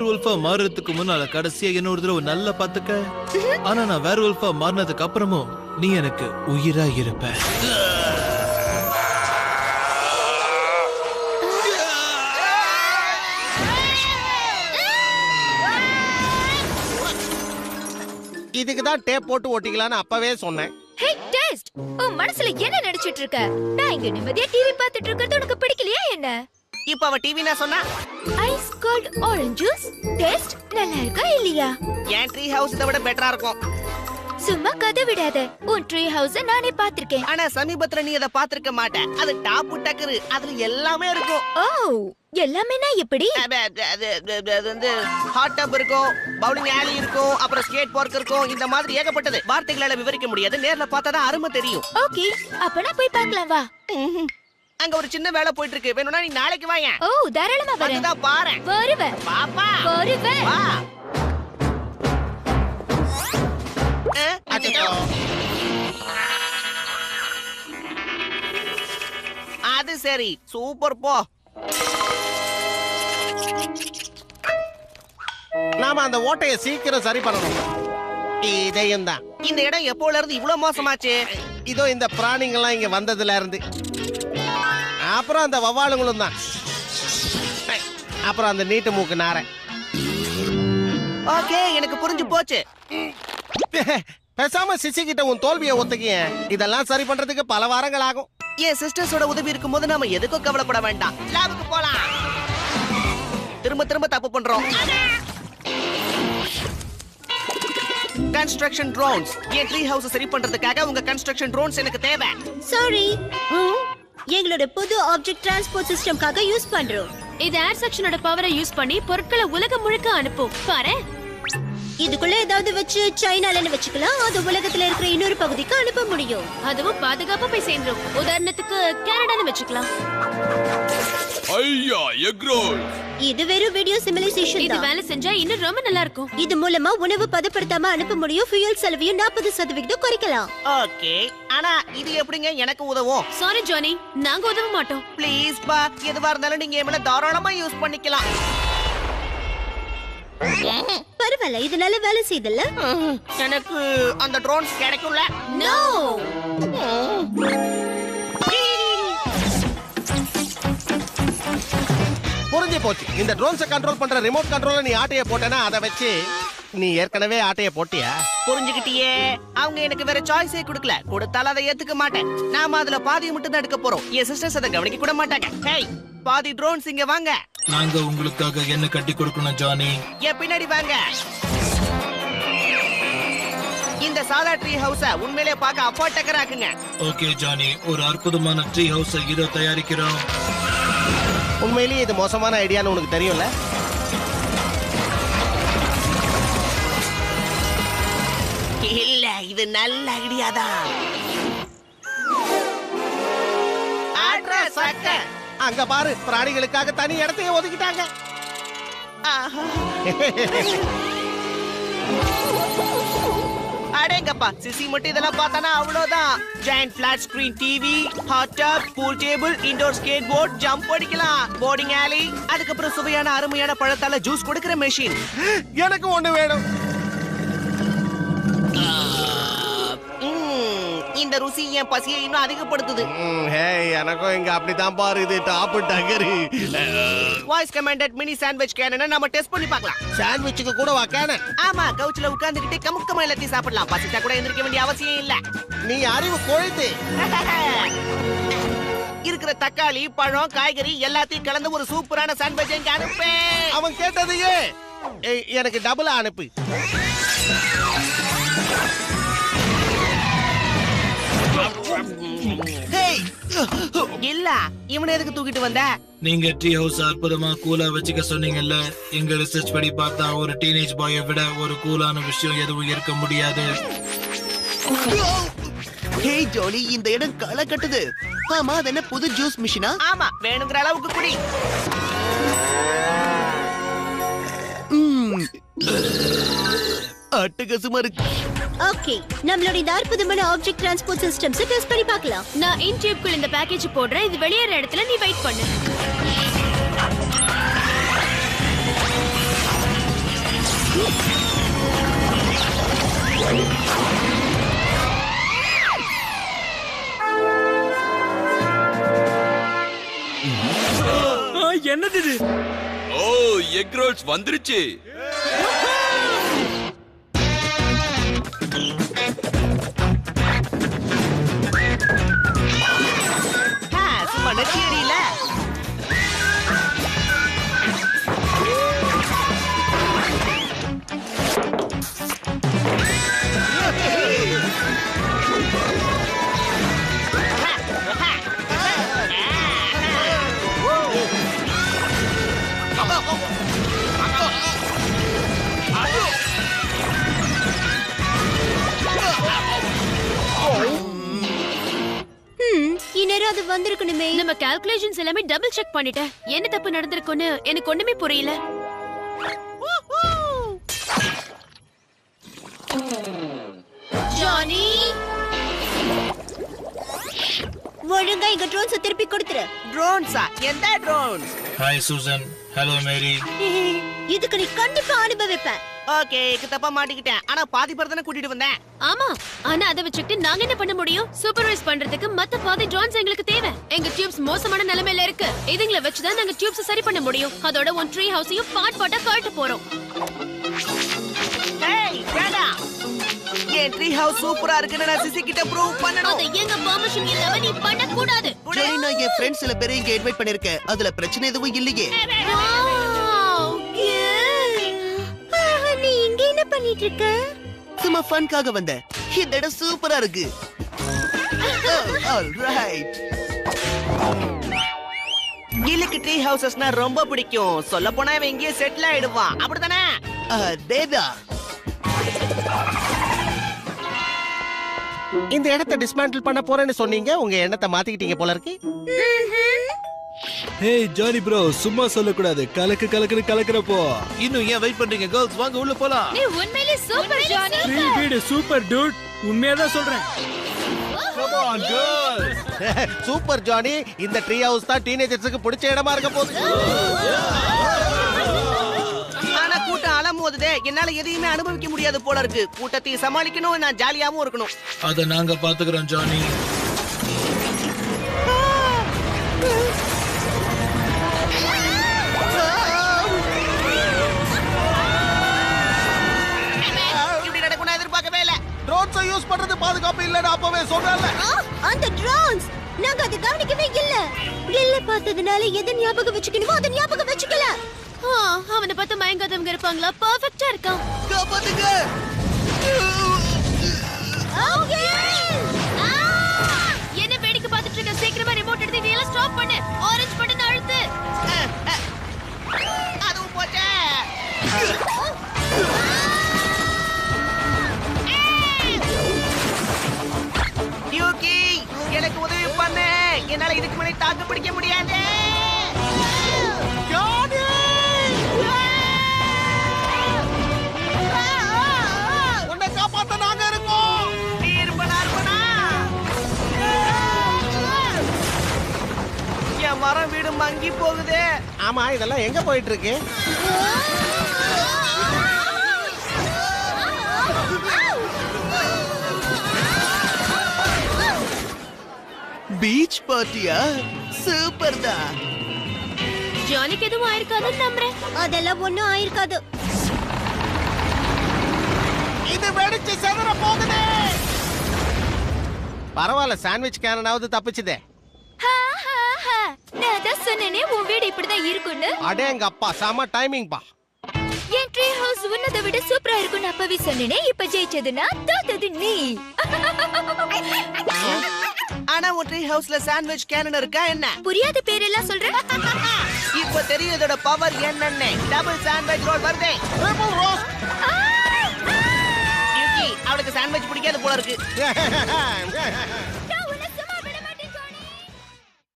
வேர்வல்ஃபா மாறுறதுக்கு முன்னால கடைசியா என்ன ஒரு தடவை நல்லா பாத்துக்க. ஆனா நான் வேர்வல்ஃபா மாறினதுக்கு அப்புறமும் நீ எனக்கு உயிரா இருப்ப. இதுக்கு தான் டேப் போட்டு ஓட்டிக்கலாம்னு அப்பவே சொன்னேன். ஹே டெஸ்ட், உன் மனசுல என்ன நினைச்சிட்டு இருக்க? நான் இங்க நிம்மதியா டிவி பார்த்துட்டு இருக்கிறது உனக்கு பிடிக்கலையா என்ன? இப்ப அவ டிவி நான் சொன்னா ice cold orange juice taste நல்லா இருக்கா இல்லையா? என் ட்ரீ ஹவுஸ் இதை விட பெட்டரா இருக்கும். சும்மா கதை விடாத. உன் ட்ரீ ஹவுஸ நானே பாத்திருக்கேன். ஆனா சமீபத்துல நீ அதை பாத்திருக்க மாட்ட. அது டாப்பு டக்கரு, அதுல எல்லாமே இருக்கும். ஓ, எல்லாமேனா எப்படி? அது வந்து ஹாட் டப் இருக்கும், பவுலிங் ஆலி இருக்கும், அப்புறம் ஸ்கேட் பார்க் இருக்கும். இந்த மாதிரி ஏகப்பட்டது. வார்த்தைகளால விவரிக்க முடியாது, நேர்ல பார்த்தாதான் அருமை தெரியும். ஓகே, அப்ப நான் போய் பார்க்கலாம் வா. அங்க ஒரு சின்ன வேலை போயிட்டு இருக்கு. வேணும்னா நீ நாளைக்கு வாங்க. ஓ, தாராளமா வரேன். அதுதான் பாரு. வருவேன். பாப்பா வருவேன். வா. அது சரி, சூப்பர் போ. நாம அந்த ஓட்டையை சீக்கிரம் சரி பண்ணணும். இதையும் தான். இந்த இடம் எப்போல இருந்து இவ்வளவு மோசமாச்சு? இதோ இந்த பிராணிங்கெல்லாம் இங்க வந்ததுல இருந்து. அப்புறம் அந்த வவ்வாலுங்களும் தான். அப்புறம் அந்த நீட்டு மூக்கு நாரை. ஓகே, எனக்கு புரிஞ்சு போச்சு. பேசாம சிசி கிட்ட உன் தோல்வியை ஒத்துக்கிய. இதெல்லாம் சரி பண்றதுக்கு பல வாரங்கள் ஆகும். என் சிஸ்டர்ஸோட உதவி இருக்கும்போது நாம எதுக்கும் கவலைப்பட வேண்டாம். லேபுக்கு போலாம். திரும்ப திரும்ப தப்பு பண்றோம். Construction drones. என் ட்ரீ ஹவுஸ் சரி பண்றதுக்காக உங்க கன்ஸ்ட்ரக்ஷன் ட்ரோன்ஸ் எனக்கு தேவை. சாரி, எங்களோட புது ஆப்ஜெக்ட் டிரான்ஸ்போர்ட் சிஸ்டம்காக யூஸ் பண்றோம். இது ஏர் செக்ஷனோட பவரை யூஸ் பண்ணி பொருட்களை உலகம் முழுக்க அனுப்பும். பாரு, இதுக்குள்ள ஏதாவது வச்சு சைனாலன்னு வச்சுக்கலாம். அது உலகத்துல இருக்கிற இன்னொரு பகுதிக்கு அனுப்ப முடியும். அதுவும் பாதுகாப்பா போய் சேர்ந்துரும். உதாரணத்துக்கு கனடான்னு வச்சுக்கலாம். ஐயா, எக் ரோல். இது வெறும் வீடியோ சிமுலேஷன் இது தான். வேலை செஞ்சா இன்னும் ரொம்ப நல்லா இருக்கும். இது மூலமா உணவு பதப்படுத்தாம அனுப்ப முடியும். ஃபியூயல் செலவையும் 40% குறைக்கலாம். ஓகே, ஆனா இது எப்படிங்க எனக்கு உதவும்? சாரி ஜானி, நாங்க உதவ மாட்டோம். ப்ளீஸ் பா, எதுவா இருந்தாலும் நீங்க என் மேல தாராளமா யூஸ் பண்ணிக்கலாம். பரவாயில்ல, இது நல்ல வேலை செய்தல்ல. எனக்கு அந்த ட்ரோன்ஸ் கிடைக்கும்ல? நோ. புரிஞ்சு போச்சு. இந்த ட்ரோன்ஸை கண்ட்ரோல் பண்ற ரிமோட் கண்ட்ரோல நீ ஆட்டைய போட்டனா அதை வச்சு நீ ஏற்கனவே ஆட்டைய போட்டியா? புரிஞ்சுக்கிட்டியே. அவங்க எனக்கு வேற சாய்ஸே கொடுக்கல. கொடுத்தாலும் அதை ஏத்துக்க மாட்டேன். நாம அதுல பாதியை மட்டும் தான் எடுக்க போறோம். என் சிஸ்டர்ஸ் அதை கவனிக்க கூட மாட்டாங்க. ஹேய், பாதி ட்ரோன்ஸ் இங்க வாங்க. நாங்க உங்களுக்காக என்ன கட்டி கொடுக்கணும் ஜானி? என் பின்னாடி வாங்க. இந்த சாதா ட்ரீ ஹவுஸ உண்மையிலே பார்க்க அப்பாட்டக்கராக்குங்க. ஓகே ஜானி, ஒரு அற்புதமான ட்ரீ ஹவுஸ் இதோ தயாரிக்கிறோம். உண்மையிலேயே இது மோசமான ஐடியான்னு உனக்கு தெரியும்ல? இல்ல, இது நல்ல ஐடியா தான். அங்க பாரு, பிராணிகளுக்காக தனி இடத்தையே ஒதுக்கிட்டாங்க. அடேங்கப்பா, சிசி மட்டும் இதெல்லாம் பார்த்தானா அவ்வளவுதான். Giant flat screen TV, hot tub, pool table, indoor skateboard, jump அடிக்கலாம், போர்டிங் ஆலி, அதுக்கப்புறம் சுவையான அருமையான பழத்தால ஜூஸ் கொடுக்கிற மெஷின். எனக்கு ஒண்ணு வேணும். இந்த ருசி என் பசியை இன்னும் அதிகப்படுத்துது. எனக்கும் இங்க அப்படித்தான் பாரு. இது டாப் டக்கரு. வாய்ஸ் கமாண்டட் மினி சாண்ட்விச் கேனனை நாம டெஸ்ட் பண்ணி பார்க்கலாம். சாண்ட்விச்சுக்கு கூட வா கேனன். ஆமா, கவுச்ல உட்கார்ந்துகிட்டு கமுக்கமா எல்லாத்தையும் சாப்பிடலாம். பசிச்சா கூட எந்திரிக்க வேண்டிய அவசியம் இல்ல. நீ அறிவு கொழுத்து. இருக்கிற தக்காளி, பழம், காய்கறி எல்லாத்தையும் கலந்து ஒரு சூப்பரான சாண்ட்விச் இங்க அனுப்பு. அவன் கேட்டதையே எனக்கு டபுளா அனுப்பு. இல்ல, இவனை எதுக்கு தூக்கிட்டு வந்த? நீங்க ட்ரீ ஹவுஸ் அற்புதமா கூலா வச்சுக்க சொன்னீங்கல்ல. எங்க ரிசர்ச் படி பார்த்தா ஒரு டீனேஜ் பாயை விட ஒரு கூலான விஷயம் எதுவும் இருக்க முடியாது. ஹே ஜோலி, இந்த இடம் களை கட்டுது. ஆமா, அது என்ன புது ஜூஸ் மிஷினா? ஆமா, வேணுங்கிற அளவுக்கு குடி. அட்டகாசமா இருக்கு. ஓகே, நம்மளோட இந்த அற்புதமான ஆப்ஜெக்ட் டிரான்ஸ்போர்ட் சிஸ்டம்ஸ் டெஸ்ட் பண்ணி பார்க்கலாம். நான் இன் டியூப்குள்ள இந்த பேக்கேஜ் போடுறேன். இது வெளியேற இடத்துல நீ வெயிட் பண்ணு. என்னது இது? ஓ, எக் ரோல்ஸ் வந்துருச்சு. சும்மா நெத்தி அடியில இந்நேரம் அது வந்திருக்கணுமே. நம்ம கால்குலேஷன்ஸ் எல்லாமே டபுள் செக் பண்ணிட்டேன். என்ன தப்பு நடந்திருக்குன்னு எனக்கு ஒண்ணுமே புரியல. ஜானி, ஒழுங்கா எங்க ட்ரோன்ஸ திருப்பி கொடுத்துரு. ட்ரோன்ஸா? எந்த drones? Hi Susan. Hello Mary. இதுக்கு நீ கண்டிப்பா அனுபவிப்ப. ஓகே, தப்பா மாட்டிக்கிட்டேன். ஆனா பாதி பேர் தானே கூட்டிட்டு வந்தேன். ஆமா, ஆனா அதை வச்சுக்கிட்டு நாங்க என்ன பண்ண முடியும்? சூப்பர்வைஸ் பண்றதுக்கு மத்த பாதி ட்ரோன்ஸ் எங்களுக்கு தேவை. எங்க டியூப்ஸ் மோசமான நிலைமையில இருக்கு. இதுங்கள வச்சுதான் நாங்க டியூப்ஸ் சரி பண்ண முடியும். அதோட ஒன் ட்ரீ ஹவுஸையும் பார்ட்டா கழட்ட போறோம். ஏய், வேடா. என் ட்ரீ ஹவுஸ் சூப்பரா இருக்குன்னு நான் சிசி கிட்ட ப்ரூவ் பண்ணனும். அத எங்க பெர்மிஷன் இல்லாம நீ பண்ண கூடாது. ஜானி, நான் என் ஃப்ரெண்ட்ஸ் சில பேரை இங்க இன்வைட் பண்ணிருக்கேன். அதுல பிரச்சனை எதுவும் இல்லையே. நீ இங்க என்ன பண்ணிட்டு இருக்க? சும்மா ஃபன்காக வந்தேன். இந்த இடம் சூப்பரா இருக்கு. ஆல்ரைட். கில்லுக்கு ட்ரீ ஹவுசஸ்னா ரொம்ப பிடிக்கும். சொல்ல போனா இவன் இங்கேயே செட்டில் ஆயிடுவான். அப்படிதானே? அதேதான். இந்த இடத்தை டிஸ்மேண்டில் பண்ண போறேன்னு சொன்னீங்க, உங்க எண்ணத்தை மாத்திக்கிட்டீங்க போல இருக்கு. ஹே ஜானி ப்ரோ, சும்மா சொல்லக்கூடாது. கலக்கு கலக்குன்னு கலக்குறப்போ. இன்னும் ஏன் வெயிட் பண்றீங்க கேர்ள்ஸ்? வாங்க உள்ள போலாம். நீ உண்மையிலே சூப்பர் ஜானி. ட்ரீ வீடு சூப்பர் டூட். உண்மையா தான் சொல்றேன். Come on girls. Super Johnny, இந்த ட்ரீ ஹவுஸ் தான் டீனேஜர்ஸ்க்கு பிடிச்ச இடமா இருக்க போகுது. ஆனா கூட்டம் அலமோதுதே. என்னால எதையுமே அனுபவிக்க முடியாது போல இருக்கு. கூட்டத்தை சமாளிக்கணும், நான் ஜாலியாவும் இருக்கணும். அத நாங்க பாத்துக்கிறோம் ஜானி. இப்படி நடக்கும் எதிர்பார்க்கவே இல்ல. ட்ரோன்ஸை யூஸ் பண்றது பாதுகாப்பு இல்லன்னு அப்பவே சொன்னேன்ல. அந்த ட்ரோன்ஸ் நாங்க அதை கவனிக்கவே இல்ல. கில்ல பார்த்ததுனால எதை ஞாபகம் வச்சுக்கணுமோ அதை ஞாபகம் வச்சுக்கல. அவனை பார்த்து மயங்காதவங்க இருப்பாங்களா? பெர்ஃபெக்ட்டா இருக்கான். காப்பாத்துங்க. என்ன வேடிக்கை பார்த்துட்டு இருக்க? சீக்கிரமா ரிமோட் எடுத்து இதெல்லாம் ஸ்டாப் பண்ணு. ஆரஞ்சு பட்டன் அழுத்து. அதுவும் போச்சே. யூகி, எனக்கு உதவி பண்ணு. என்னால இதுக்கு மேலே தாக்கு பிடிக்க முடியாது. உன்னை காப்பாத்த நாங்க இருக்கோம். நீ இருப்பனா? என் மரம் வீடு மங்கி போகுது. ஆமா, இதெல்லாம் எங்க போயிட்டு இருக்கு? பீச் பார்ட்டியா? சூப்பர் தான். ஜானிக்கு எதுவும் ஆயிருக்காதுன்னு நம்புறேன். அதெல்லாம் ஒண்ணும் ஆயிருக்காது. இது வெடிச்சு செதற போகுது. பரவாயில்ல, சாண்ட்விச் கேனாவது தப்பிச்சுதே. நான் தான் சொன்னேனே உன் வீடு இப்படிதான் இருக்கும்னு. அடே எங்க அப்பா, செம டைமிங் பா. என் ட்ரீ ஹவுஸ் உன்னதை விட சூப்பரா இருக்கும்னு அப்பவே சொன்னேனே. இப்ப ஜெயிச்சதுன்னா தோத்தது நீ. ஆனா உன் ட்ரீ ஹவுஸ்ல சாண்ட்விச் கேனன் இருக்கா என்ன? புரியாத பேரெல்லாம் சொல்ற. இப்ப தெரியும் இதோட பவர் என்னன்னு. டபுள் சாண்ட்விச் ரோல் வருதே. யூகி, அவளுக்கு சாண்ட்விச் பிடிக்காது போல இருக்கு.